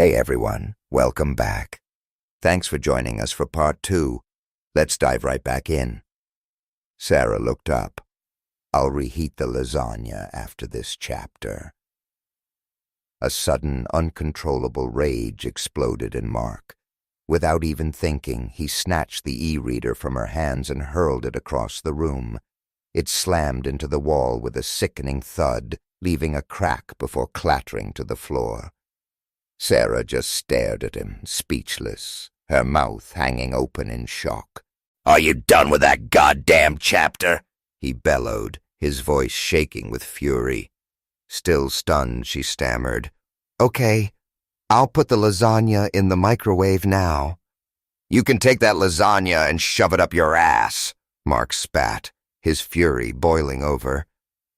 Hey everyone, welcome back. Thanks for joining us for part 2. Let's dive right back in. Sarah looked up. I'll reheat the lasagna after this chapter. A sudden, uncontrollable rage exploded in Mark. Without even thinking, he snatched the e-reader from her hands and hurled it across the room. It slammed into the wall with a sickening thud, leaving a crack before clattering to the floor. Sarah just stared at him, speechless, her mouth hanging open in shock. "Are you done with that goddamn chapter?" he bellowed, his voice shaking with fury. Still stunned, she stammered, "Okay, I'll put the lasagna in the microwave now." "You can take that lasagna and shove it up your ass," Mark spat, his fury boiling over.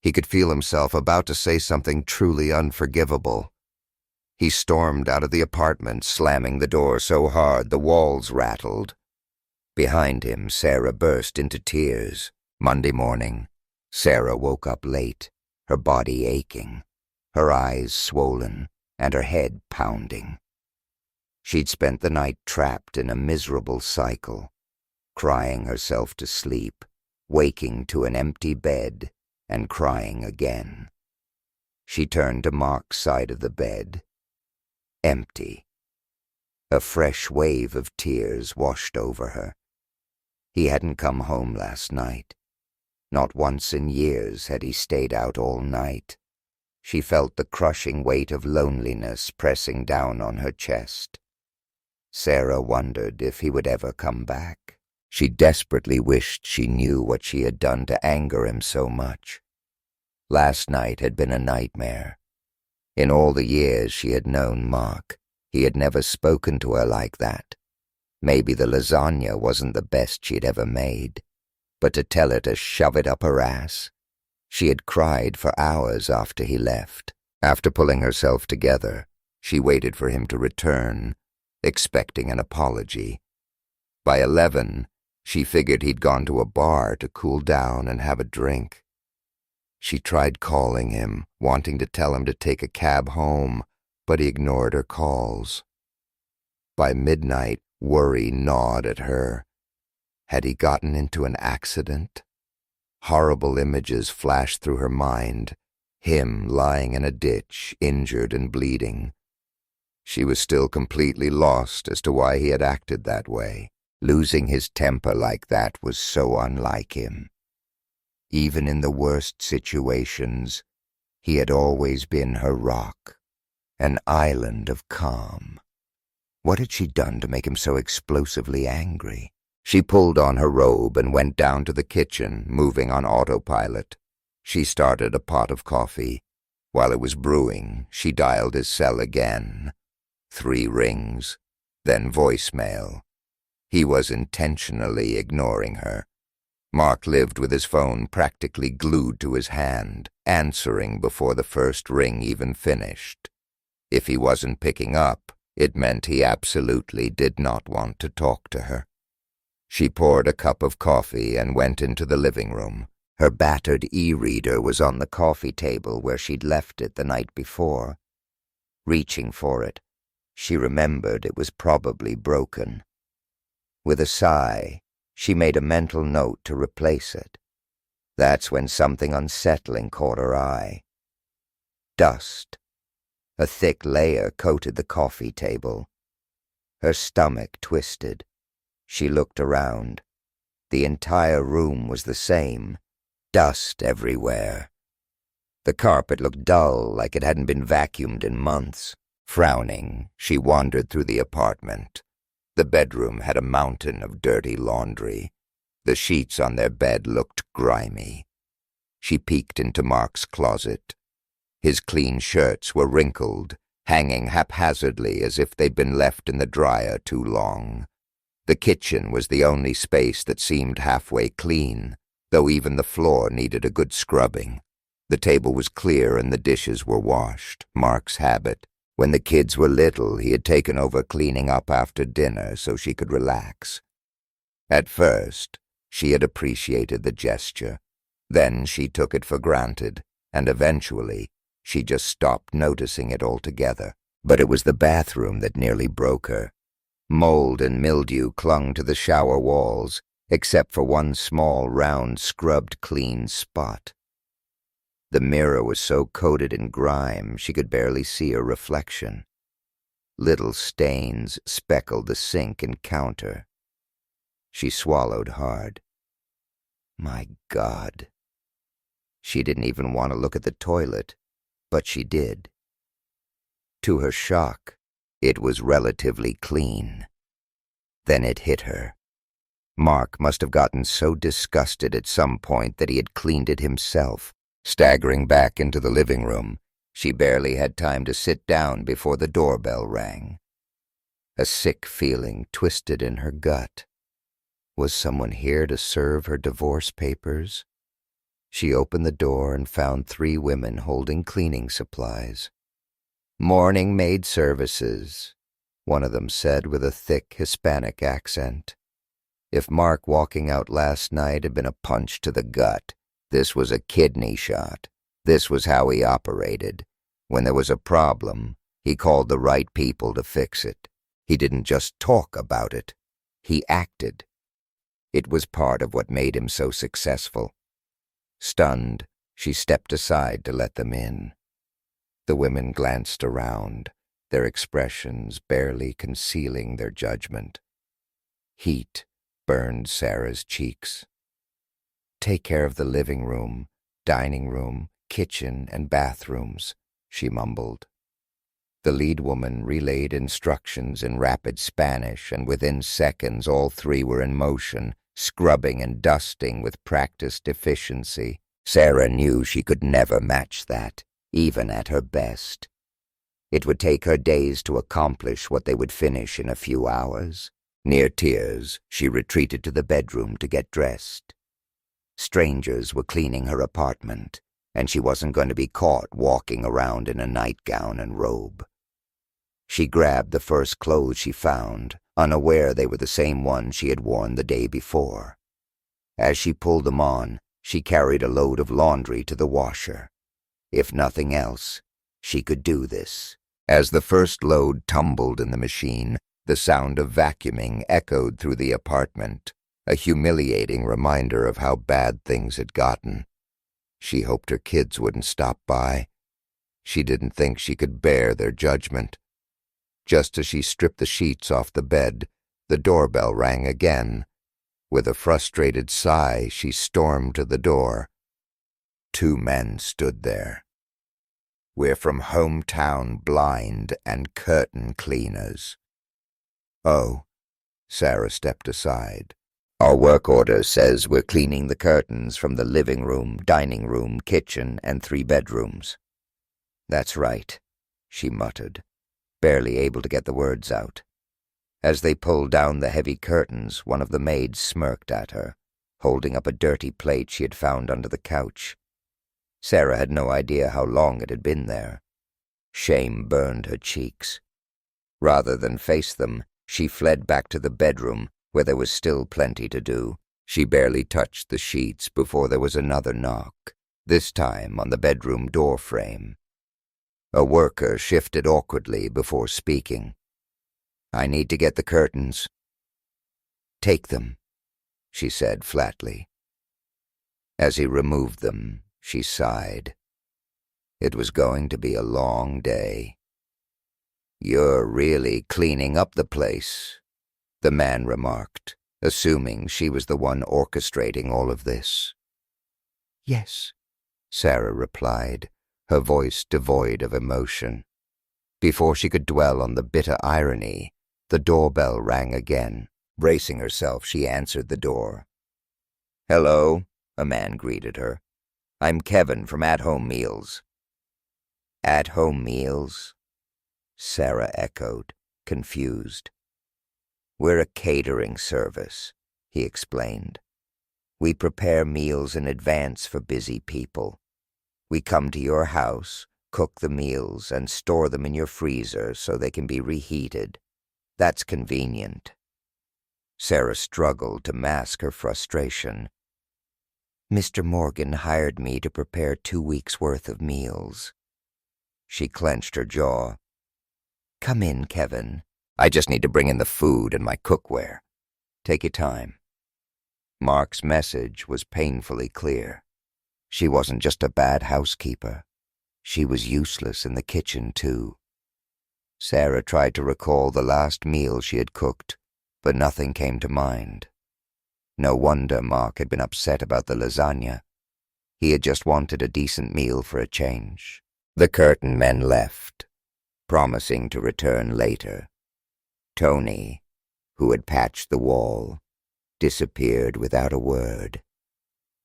He could feel himself about to say something truly unforgivable. He stormed out of the apartment, slamming the door so hard the walls rattled. Behind him, Sarah burst into tears. Monday morning, Sarah woke up late, her body aching, her eyes swollen, and her head pounding. She'd spent the night trapped in a miserable cycle, crying herself to sleep, waking to an empty bed, and crying again. She turned to Mark's side of the bed. Empty. A fresh wave of tears washed over her. He hadn't come home last night. Not once in years had he stayed out all night. She felt the crushing weight of loneliness pressing down on her chest. Sarah wondered if he would ever come back. She desperately wished she knew what she had done to anger him so much. Last night had been a nightmare. In all the years she had known Mark, he had never spoken to her like that. Maybe the lasagna wasn't the best she'd ever made, but to tell her to shove it up her ass? She had cried for hours after he left. After pulling herself together, she waited for him to return, expecting an apology. By 11, she figured he'd gone to a bar to cool down and have a drink. She tried calling him, wanting to tell him to take a cab home, but he ignored her calls. By midnight, worry gnawed at her. Had he gotten into an accident? Horrible images flashed through her mind, him lying in a ditch, injured and bleeding. She was still completely lost as to why he had acted that way. Losing his temper like that was so unlike him. Even in the worst situations, he had always been her rock, an island of calm. What had she done to make him so explosively angry? She pulled on her robe and went down to the kitchen, moving on autopilot. She started a pot of coffee. While it was brewing, she dialed his cell again. 3 rings, then voicemail. He was intentionally ignoring her. Mark lived with his phone practically glued to his hand, answering before the first ring even finished. If he wasn't picking up, it meant he absolutely did not want to talk to her. She poured a cup of coffee and went into the living room. Her battered e-reader was on the coffee table where she'd left it the night before. Reaching for it, she remembered it was probably broken. With a sigh, she made a mental note to replace it. That's when something unsettling caught her eye. Dust. A thick layer coated the coffee table. Her stomach twisted. She looked around. The entire room was the same. Dust everywhere. The carpet looked dull, like it hadn't been vacuumed in months. Frowning, she wandered through the apartment. The bedroom had a mountain of dirty laundry. The sheets on their bed looked grimy. She peeked into Mark's closet. His clean shirts were wrinkled, hanging haphazardly as if they'd been left in the dryer too long. The kitchen was the only space that seemed halfway clean, though even the floor needed a good scrubbing. The table was clear and the dishes were washed, Mark's habit. When the kids were little, he had taken over cleaning up after dinner so she could relax. At first, she had appreciated the gesture. Then she took it for granted, and eventually, she just stopped noticing it altogether. But it was the bathroom that nearly broke her. Mold and mildew clung to the shower walls, except for one small, round, scrubbed-clean spot. The mirror was so coated in grime she could barely see her reflection. Little stains speckled the sink and counter. She swallowed hard. My God. She didn't even want to look at the toilet, but she did. To her shock, it was relatively clean. Then it hit her. Mark must have gotten so disgusted at some point that he had cleaned it himself. Staggering back into the living room, she barely had time to sit down before the doorbell rang. A sick feeling twisted in her gut. Was someone here to serve her divorce papers? She opened the door and found 3 women holding cleaning supplies. "Morning maid services," one of them said with a thick Hispanic accent. If Mark walking out last night had been a punch to the gut, this was a kidney shot. This was how he operated. When there was a problem, he called the right people to fix it. He didn't just talk about it. He acted. It was part of what made him so successful. Stunned, she stepped aside to let them in. The women glanced around, their expressions barely concealing their judgment. Heat burned Sarah's cheeks. "Take care of the living room, dining room, kitchen, and bathrooms," she mumbled. The lead woman relayed instructions in rapid Spanish, and within seconds all 3 were in motion, scrubbing and dusting with practiced efficiency. Sarah knew she could never match that, even at her best. It would take her days to accomplish what they would finish in a few hours. Near tears, she retreated to the bedroom to get dressed. Strangers were cleaning her apartment, and she wasn't going to be caught walking around in a nightgown and robe. She grabbed the first clothes she found, unaware they were the same ones she had worn the day before. As she pulled them on, she carried a load of laundry to the washer. If nothing else, she could do this. As the first load tumbled in the machine, the sound of vacuuming echoed through the apartment, a humiliating reminder of how bad things had gotten. She hoped her kids wouldn't stop by. She didn't think she could bear their judgment. Just as she stripped the sheets off the bed, the doorbell rang again. With a frustrated sigh, she stormed to the door. 2 men stood there. "We're from Hometown Blind and Curtain Cleaners." "Oh," Sarah stepped aside. "Our work order says we're cleaning the curtains from the living room, dining room, kitchen, and 3 bedrooms." "That's right," she muttered, barely able to get the words out. As they pulled down the heavy curtains, one of the maids smirked at her, holding up a dirty plate she had found under the couch. Sarah had no idea how long it had been there. Shame burned her cheeks. Rather than face them, she fled back to the bedroom, where there was still plenty to do. She barely touched the sheets before there was another knock, this time on the bedroom door frame. A worker shifted awkwardly before speaking. "I need to get the curtains." "Take them," she said flatly. As he removed them, she sighed. It was going to be a long day. "You're really cleaning up the place," the man remarked, assuming she was the one orchestrating all of this. "Yes," Sarah replied, her voice devoid of emotion. Before she could dwell on the bitter irony, the doorbell rang again. Bracing herself, she answered the door. "Hello," a man greeted her. "I'm Kevin from At Home Meals." "At Home Meals?" Sarah echoed, confused. "We're a catering service," he explained. "We prepare meals in advance for busy people. We come to your house, cook the meals, and store them in your freezer so they can be reheated. That's convenient." Sarah struggled to mask her frustration. "Mr. Morgan hired me to prepare 2 weeks' worth of meals." She clenched her jaw. Come in, Kevin. I just need to bring in the food and my cookware. Take your time. Mark's message was painfully clear. She wasn't just a bad housekeeper. She was useless in the kitchen, too. Sarah tried to recall the last meal she had cooked, but nothing came to mind. No wonder Mark had been upset about the lasagna. He had just wanted a decent meal for a change. The curtain men left, promising to return later. Tony, who had patched the wall, disappeared without a word.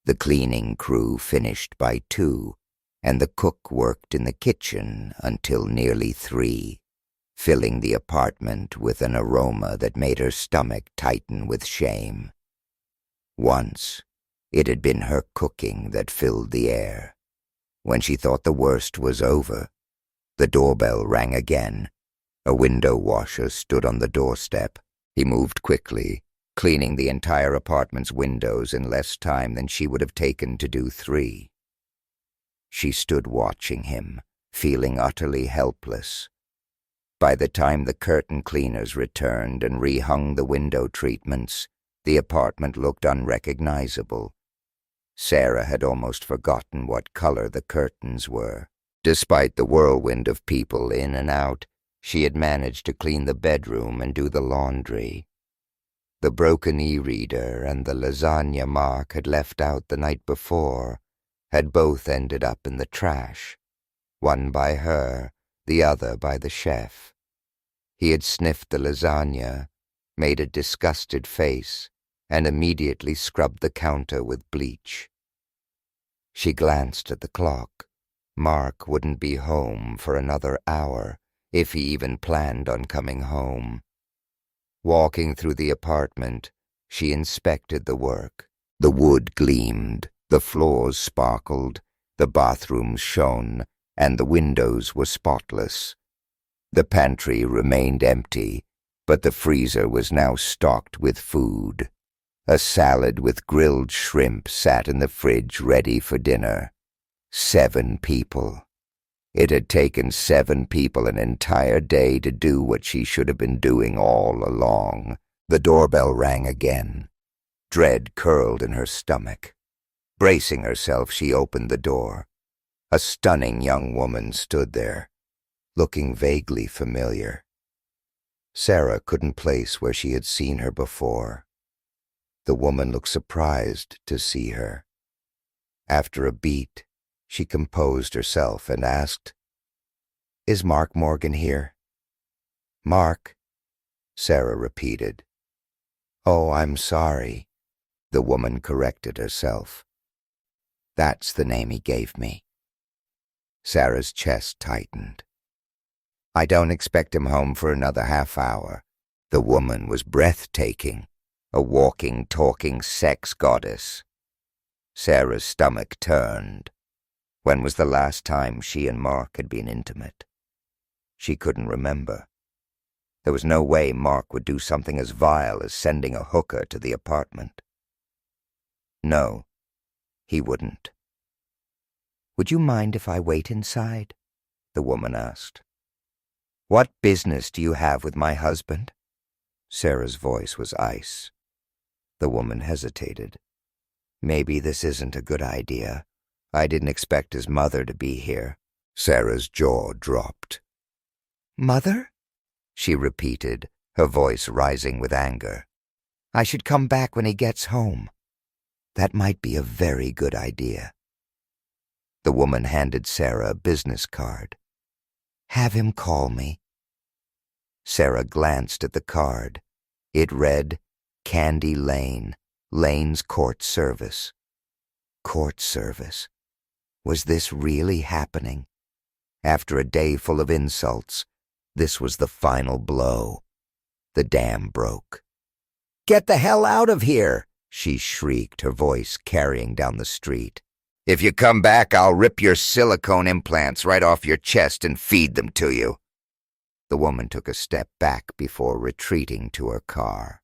The cleaning crew finished by 2, and the cook worked in the kitchen until nearly 3, filling the apartment with an aroma that made her stomach tighten with shame. Once, it had been her cooking that filled the air. When she thought the worst was over, the doorbell rang again. A window washer stood on the doorstep. He moved quickly, cleaning the entire apartment's windows in less time than she would have taken to do 3. She stood watching him, feeling utterly helpless. By the time the curtain cleaners returned and rehung the window treatments, the apartment looked unrecognizable. Sarah had almost forgotten what color the curtains were. Despite the whirlwind of people in and out, she had managed to clean the bedroom and do the laundry. The broken e-reader and the lasagna Mark had left out the night before had both ended up in the trash, one by her, the other by the chef. He had sniffed the lasagna, made a disgusted face, and immediately scrubbed the counter with bleach. She glanced at the clock. Mark wouldn't be home for another hour, if he even planned on coming home. Walking through the apartment, she inspected the work. The wood gleamed, the floors sparkled, the bathrooms shone, and the windows were spotless. The pantry remained empty, but the freezer was now stocked with food. A salad with grilled shrimp sat in the fridge ready for dinner. 7 people. It had taken 7 people an entire day to do what she should have been doing all along. The doorbell rang again. Dread curled in her stomach. Bracing herself, she opened the door. A stunning young woman stood there, looking vaguely familiar. Sarah couldn't place where she had seen her before. The woman looked surprised to see her. After a beat, she composed herself and asked, "Is Mark Morgan here?" "Mark," Sarah repeated. "Oh, I'm sorry," the woman corrected herself. "That's the name he gave me." Sarah's chest tightened. "I don't expect him home for another half hour." The woman was breathtaking, a walking, talking sex goddess. Sarah's stomach turned. When was the last time she and Mark had been intimate? She couldn't remember. There was no way Mark would do something as vile as sending a hooker to the apartment. No, he wouldn't. "Would you mind if I wait inside?" the woman asked. "What business do you have with my husband?" Sarah's voice was ice. The woman hesitated. "Maybe this isn't a good idea. I didn't expect his mother to be here." Sarah's jaw dropped. "Mother?" she repeated, her voice rising with anger. "I should come back when he gets home. That might be a very good idea." The woman handed Sarah a business card. "Have him call me." Sarah glanced at the card. It read, "Candy Lane, Lane's Court Service." Court service. Was this really happening? After a day full of insults, this was the final blow. The dam broke. "Get the hell out of here!" she shrieked, her voice carrying down the street. "If you come back, I'll rip your silicone implants right off your chest and feed them to you." The woman took a step back before retreating to her car.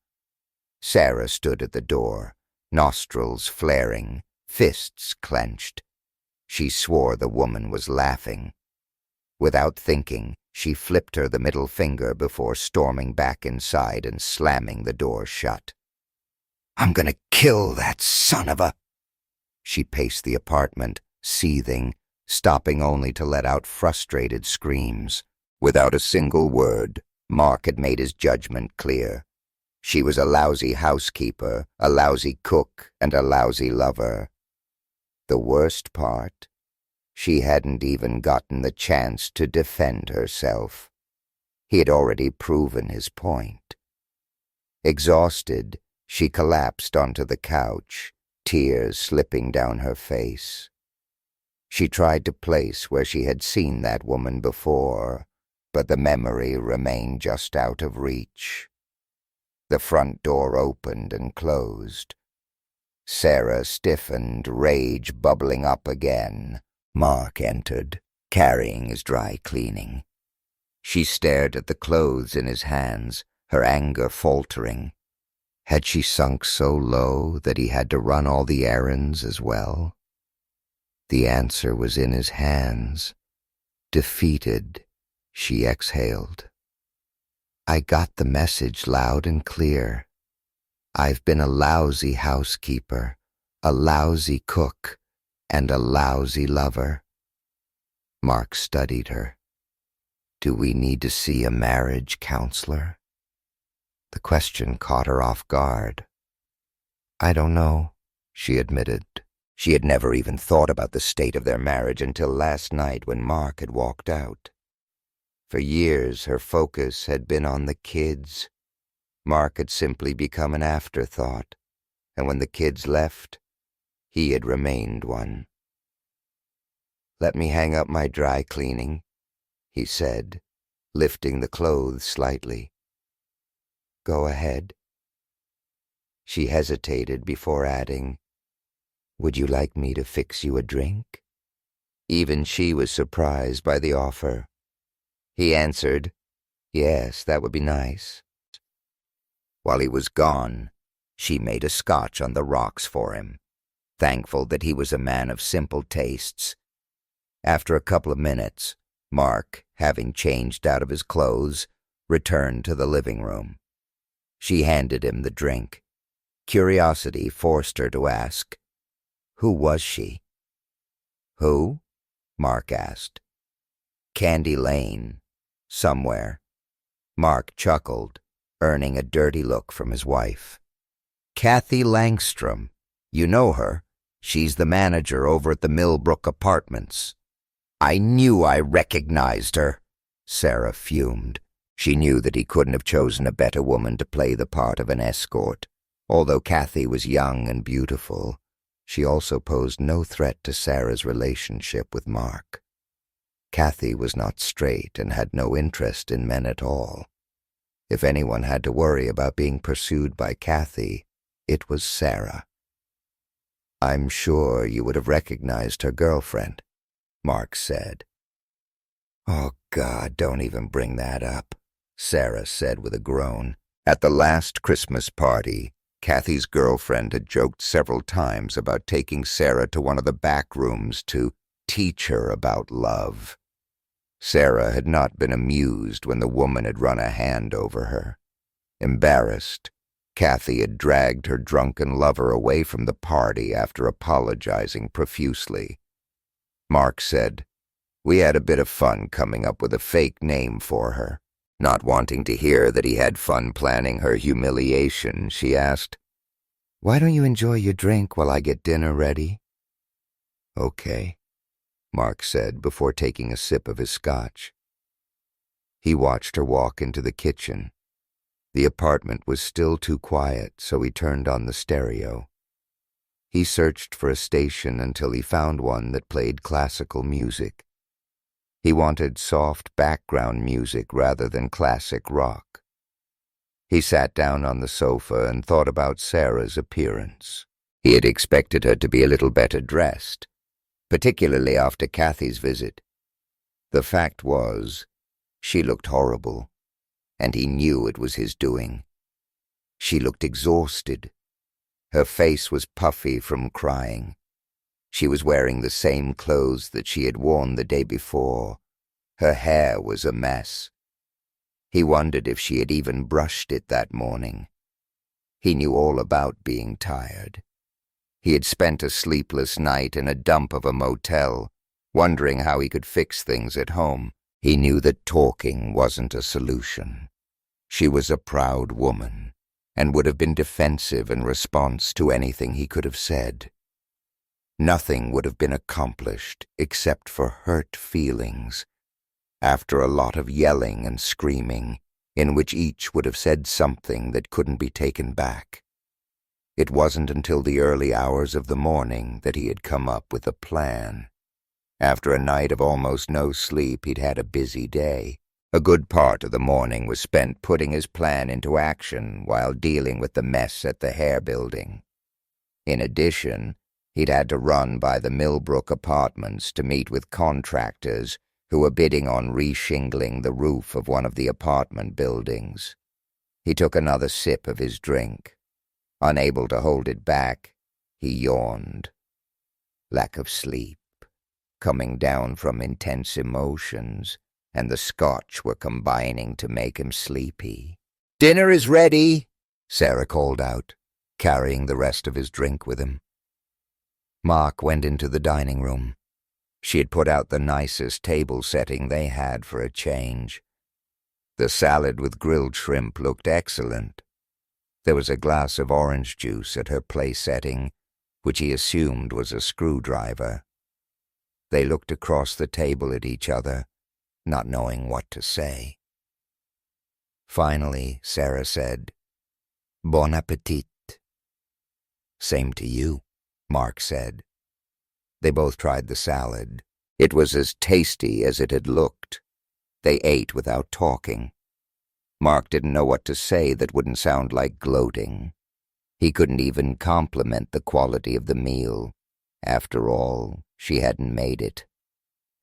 Sarah stood at the door, nostrils flaring, fists clenched. She swore the woman was laughing. Without thinking, She flipped her the middle finger before storming back inside and slamming the door shut. "I'm gonna kill that son of a—" She paced the apartment, seething, stopping only to let out frustrated screams. Without a single word, Mark had made his judgment clear. She was a lousy housekeeper, a lousy cook, and a lousy lover. The worst part? She hadn't even gotten the chance to defend herself. He had already proven his point. Exhausted, she collapsed onto the couch, tears slipping down her face. She tried to place where she had seen that woman before, but the memory remained just out of reach. The front door opened and closed. Sarah stiffened, rage bubbling up again. Mark entered, carrying his dry cleaning. She stared at the clothes in his hands, her anger faltering. Had she sunk so low that he had to run all the errands as well? The answer was in his hands. Defeated, she exhaled. "I got the message loud and clear. I've been a lousy housekeeper, a lousy cook, and a lousy lover." Mark studied her. "Do we need to see a marriage counselor?" The question caught her off guard. "I don't know," she admitted. She had never even thought about the state of their marriage until last night when Mark had walked out. For years, her focus had been on the kids. Mark had simply become an afterthought, and when the kids left, he had remained one. "Let me hang up my dry cleaning," he said, lifting the clothes slightly. "Go ahead." She hesitated before adding, "Would you like me to fix you a drink?" Even she was surprised by the offer. He answered, "Yes, that would be nice." While he was gone, she made a scotch on the rocks for him, thankful that he was a man of simple tastes. After a couple of minutes, Mark, having changed out of his clothes, returned to the living room. She handed him the drink. Curiosity forced her to ask, "Who was she?" "Who?" Mark asked. "Candy Lane. Somewhere." Mark chuckled, earning a dirty look from his wife. "Kathy Langstrom. You know her. She's the manager over at the Millbrook Apartments." "I knew I recognized her," Sarah fumed. She knew that he couldn't have chosen a better woman to play the part of an escort. Although Kathy was young and beautiful, she also posed no threat to Sarah's relationship with Mark. Kathy was not straight and had no interest in men at all. If anyone had to worry about being pursued by Kathy, it was Sarah. "I'm sure you would have recognized her girlfriend," Mark said. "Oh, God, don't even bring that up," Sarah said with a groan. At the last Christmas party, Kathy's girlfriend had joked several times about taking Sarah to one of the back rooms to teach her about love. Sarah had not been amused when the woman had run a hand over her. Embarrassed, Kathy had dragged her drunken lover away from the party after apologizing profusely. Mark said, "We had a bit of fun coming up with a fake name for her." Not wanting to hear that he had fun planning her humiliation, she asked, "Why don't you enjoy your drink while I get dinner ready?" "Okay," Mark said before taking a sip of his scotch. He watched her walk into the kitchen. The apartment was still too quiet, so he turned on the stereo. He searched for a station until he found one that played classical music. He wanted soft background music rather than classic rock. He sat down on the sofa and thought about Sarah's appearance. He had expected her to be a little better dressed, particularly after Kathy's visit. The fact was, she looked horrible, and he knew it was his doing. She looked exhausted. Her face was puffy from crying. She was wearing the same clothes that she had worn the day before, Her hair was a mess. He wondered if she had even brushed it that morning. He knew all about being tired. He had spent a sleepless night in a dump of a motel, wondering how he could fix things at home. He knew that talking wasn't a solution. She was a proud woman, and would have been defensive in response to anything he could have said. Nothing would have been accomplished except for hurt feelings, after a lot of yelling and screaming, in which each would have said something that couldn't be taken back. It wasn't until the early hours of the morning that he had come up with a plan. After a night of almost no sleep, he'd had a busy day. A good part of the morning was spent putting his plan into action while dealing with the mess at the hair building. In addition, he'd had to run by the Millbrook apartments to meet with contractors who were bidding on re-shingling the roof of one of the apartment buildings. He took another sip of his drink. Unable to hold it back, he yawned. Lack of sleep, coming down from intense emotions, and the scotch were combining to make him sleepy. "Dinner is ready," Sarah called out, carrying the rest of his drink with him. Mark went into the dining room. She had put out the nicest table setting they had for a change. The salad with grilled shrimp looked excellent. There was a glass of orange juice at her place setting, which he assumed was a screwdriver. They looked across the table at each other, not knowing what to say. Finally, Sarah said, "Bon appetit." "Same to you," Mark said. They both tried the salad. It was as tasty as it had looked. They ate without talking. Mark didn't know what to say that wouldn't sound like gloating. He couldn't even compliment the quality of the meal. After all, she hadn't made it.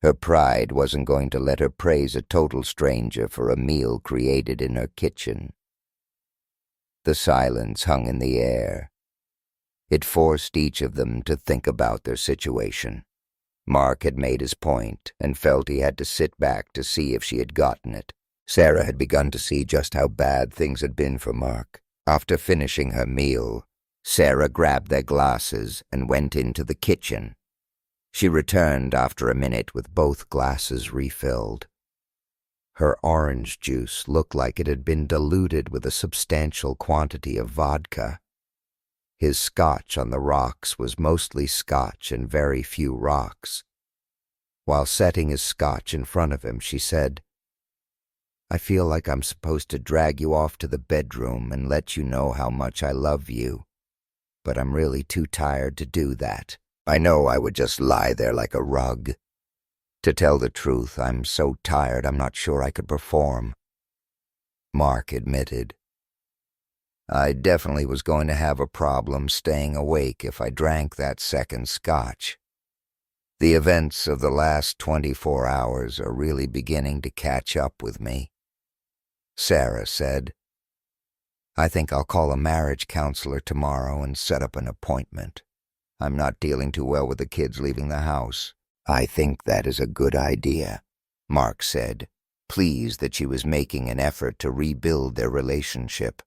Her pride wasn't going to let her praise a total stranger for a meal created in her kitchen. The silence hung in the air. It forced each of them to think about their situation. Mark had made his point and felt he had to sit back to see if she had gotten it. Sarah had begun to see just how bad things had been for Mark. After finishing her meal, Sarah grabbed their glasses and went into the kitchen. She returned after a minute with both glasses refilled. Her orange juice looked like it had been diluted with a substantial quantity of vodka. His scotch on the rocks was mostly scotch and very few rocks. While setting his scotch in front of him, she said, "I feel like I'm supposed to drag you off to the bedroom and let you know how much I love you, but I'm really too tired to do that. I know I would just lie there like a rug. To tell the truth, I'm so tired I'm not sure I could perform." Mark admitted, "I definitely was going to have a problem staying awake if I drank that second scotch. The events of the last 24 hours are really beginning to catch up with me." Sarah said, "I think I'll call a marriage counselor tomorrow and set up an appointment. I'm not dealing too well with the kids leaving the house." "I think that is a good idea," Mark said, pleased that she was making an effort to rebuild their relationship.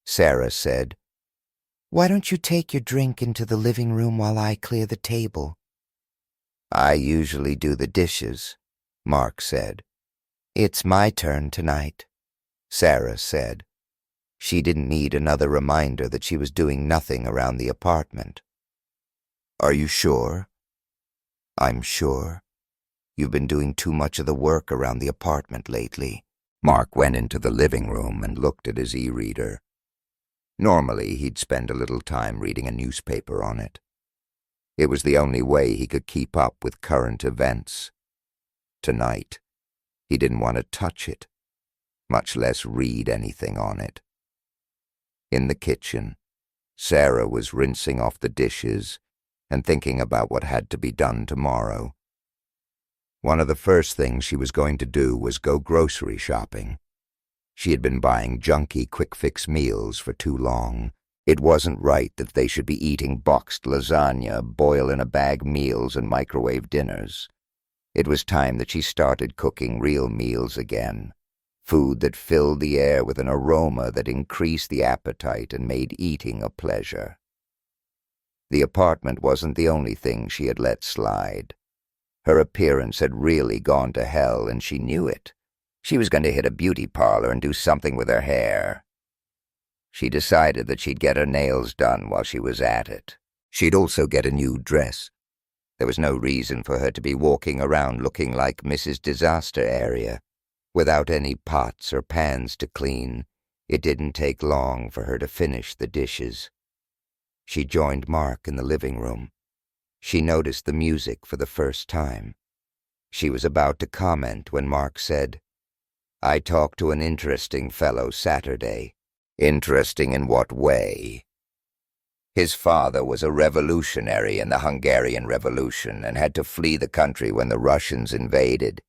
Sarah said, "Why don't you take your drink into the living room while I clear the table?" "I usually do the dishes," Mark said. "It's my turn tonight," Sarah said. She didn't need another reminder that she was doing nothing around the apartment. "Are you sure?" "I'm sure. You've been doing too much of the work around the apartment lately." Mark went into the living room and looked at his e-reader. Normally, he'd spend a little time reading a newspaper on it. It was the only way he could keep up with current events. Tonight, he didn't want to touch it, much less read anything on it. In the kitchen, Sarah was rinsing off the dishes and thinking about what had to be done tomorrow. One of the first things she was going to do was go grocery shopping. She had been buying junky quick-fix meals for too long. It wasn't right that they should be eating boxed lasagna, boil-in-a-bag meals, and microwave dinners. It was time that she started cooking real meals again, food that filled the air with an aroma that increased the appetite and made eating a pleasure. The apartment wasn't the only thing she had let slide. Her appearance had really gone to hell, and she knew it. She was going to hit a beauty parlor and do something with her hair. She decided that she'd get her nails done while she was at it. She'd also get a new dress. There was no reason for her to be walking around looking like Mrs. Disaster Area. Without any pots or pans to clean, it didn't take long for her to finish the dishes. She joined Mark in the living room. She noticed the music for the first time. She was about to comment when Mark said, "I talked to an interesting fellow Saturday." Interesting in what way? His father was a revolutionary in the Hungarian Revolution and had to flee the country when the Russians invaded.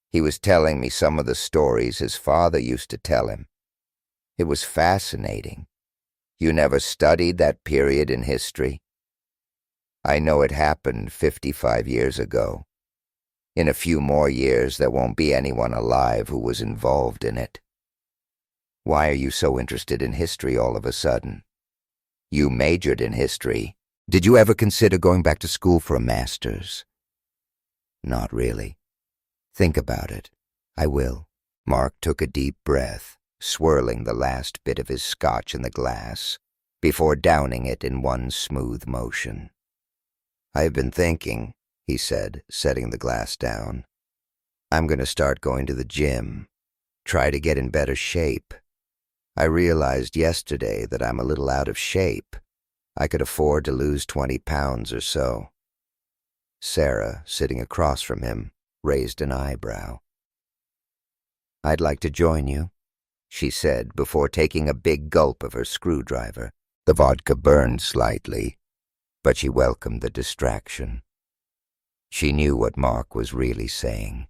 He was telling me some of the stories his father used to tell him. It was fascinating. You never studied that period in history? I know it happened 55 years ago. In a few more years, there won't be anyone alive who was involved in it. Why are you so interested in history all of a sudden? You majored in history. Did you ever consider going back to school for a master's? Not really. Think about it. I will. Mark took a deep breath, swirling the last bit of his scotch in the glass, before downing it in one smooth motion. I've been thinking, he said, setting the glass down. I'm going to start going to the gym, try to get in better shape. I realized yesterday that I'm a little out of shape. I could afford to lose 20 pounds or so. Sarah, sitting across from him, raised an eyebrow. I'd like to join you, she said before taking a big gulp of her screwdriver. The vodka burned slightly, but she welcomed the distraction. She knew what Mark was really saying.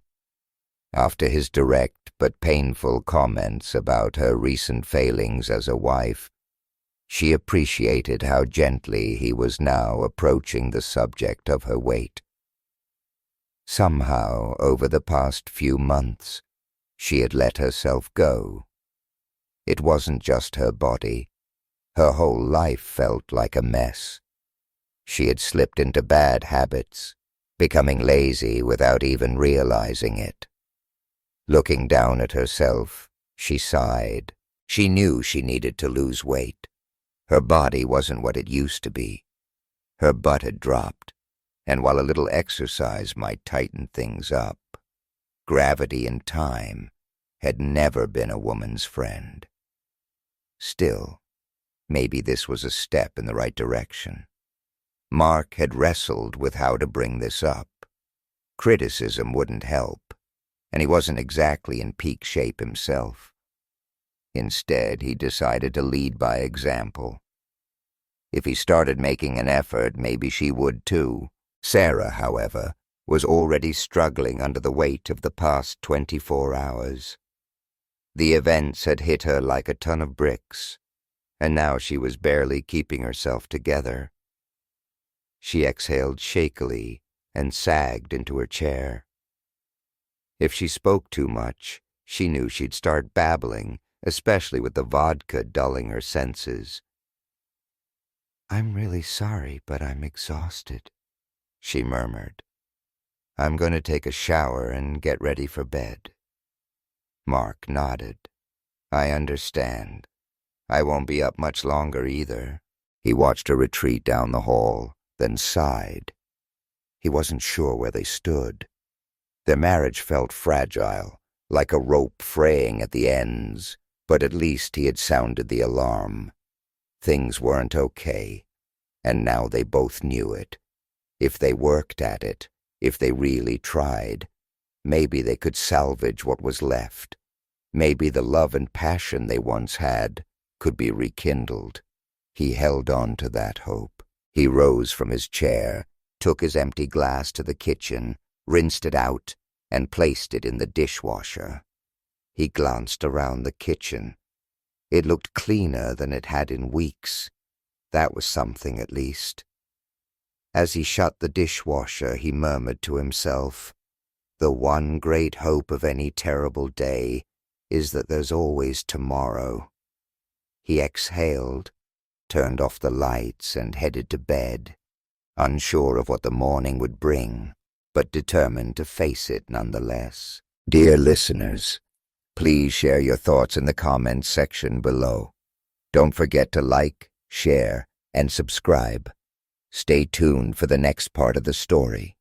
After his direct but painful comments about her recent failings as a wife, she appreciated how gently he was now approaching the subject of her weight. Somehow, over the past few months, she had let herself go. It wasn't just her body. Her whole life felt like a mess. She had slipped into bad habits, becoming lazy without even realizing it. Looking down at herself, she sighed. She knew she needed to lose weight. Her body wasn't what it used to be. Her butt had dropped, and while a little exercise might tighten things up, gravity and time had never been a woman's friend. Still, maybe this was a step in the right direction. Mark had wrestled with how to bring this up. Criticism wouldn't help, and he wasn't exactly in peak shape himself. Instead, he decided to lead by example. If he started making an effort, maybe she would too. Sarah, however, was already struggling under the weight of the past 24 hours. The events had hit her like a ton of bricks, and now she was barely keeping herself together. She exhaled shakily and sagged into her chair. If she spoke too much, she knew she'd start babbling, especially with the vodka dulling her senses. "I'm really sorry, but I'm exhausted," she murmured. "I'm going to take a shower and get ready for bed." Mark nodded. "I understand. I won't be up much longer either." He watched her retreat down the hall, then sighed. He wasn't sure where they stood. Their marriage felt fragile, like a rope fraying at the ends, but at least he had sounded the alarm. Things weren't okay, and now they both knew it. If they worked at it, if they really tried, maybe they could salvage what was left. Maybe the love and passion they once had could be rekindled. He held on to that hope. He rose from his chair, took his empty glass to the kitchen, rinsed it out, and placed it in the dishwasher. He glanced around the kitchen. It looked cleaner than it had in weeks. That was something, at least. As he shut the dishwasher, he murmured to himself, The one great hope of any terrible day is that there's always tomorrow. He exhaled, turned off the lights, and headed to bed, unsure of what the morning would bring, but determined to face it nonetheless. Dear listeners, please share your thoughts in the comments section below. Don't forget to like, share, and subscribe. Stay tuned for the next part of the story.